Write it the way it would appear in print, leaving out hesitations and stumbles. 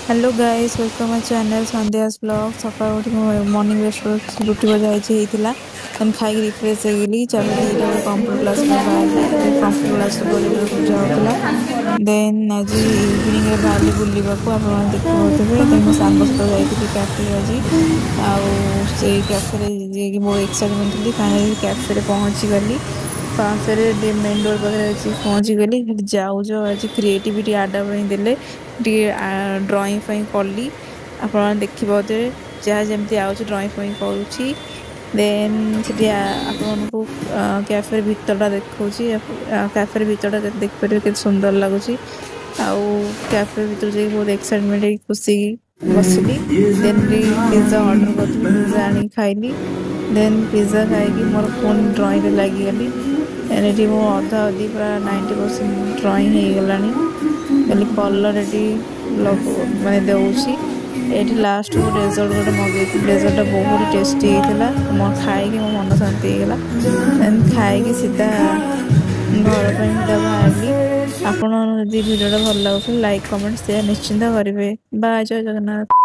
Hello guys welcome my channel Sandhya's blog सका उठी morning breakfast रुटी भजा होता देन खाई रिफ्रेश होगी चार दीटा बेले कंप्यूटर क्लास बाहरी कंप्यूटर क्लास पूजा होता देन आज इवनिंग बाहरी बुलवाक आप देखिए देन मो सांग सहित जाइए कैफे आज आउ कैफे बहुत एक्साइटमेंट थी फाइनाली कैफे पहुंची गली पाँचरे मेन डोर पाखे पहुंची गली जाऊ जाऊ आज क्रिएटिविटी आडा देले ड्रॉइंग फाई कली आप देखिए जहाँ जमी ड्रॉइंग फाई करुँची देन से आपको कैफे भीतर देखा कैफे भीतर देखिए के सुंदर लगुच कैफे भीतर जाइए बहुत एक्साइटमेंट खुशी बसली देन पिज्जा ऑर्डर करी पिज्जा आनी खाइली देन पिज्जा खाई मोर फोन ड्रॉइंग लगिगली एटी मो अधा अधि पूरा 90% ड्रॉइंग हो गला खाली कलर ये माने दूसरी ये लास्ट को डेजर्ट गोटे मगे डेजर्टा बहुत टेस्टी होता खाई मो मन शांति होगा देन खाई सीधा घर पर सीधा बाहरली आपड़ भिडियो भल लगे लाइक कमेंट शेयर निश्चिंत करेंगे बाय जय जगन्नाथ।